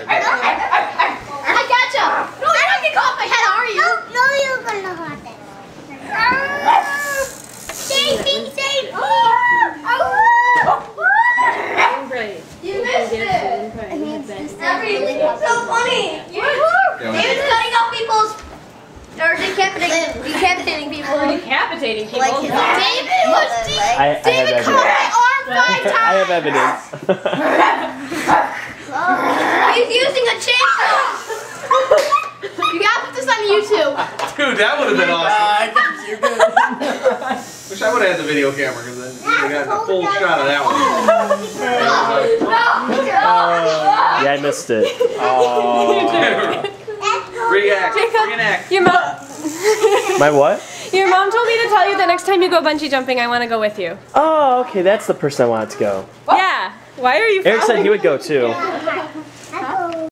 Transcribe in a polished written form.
sorry. I gotcha! No, you're not getting caught off my head, are you? No, you're gonna hurt it. Save me, save me! You missed it! Everything's so funny! David's cutting off people's... Or decapitating people. Decapitating people. Like his David was... David cut my arm 5 times! I have evidence. He's using a chainsaw! You gotta put this on YouTube. Dude, that would have been awesome. You're good. Wish I would have had the video camera because then you would have gotten a full shot of that one. Yeah, I missed it. Reenact. Your mom. My what? Your mom told me to tell you that next time you go bungee jumping, I want to go with you. Oh, okay, that's the person I wanted to go. Yeah. Why are you? Eric said he would go too.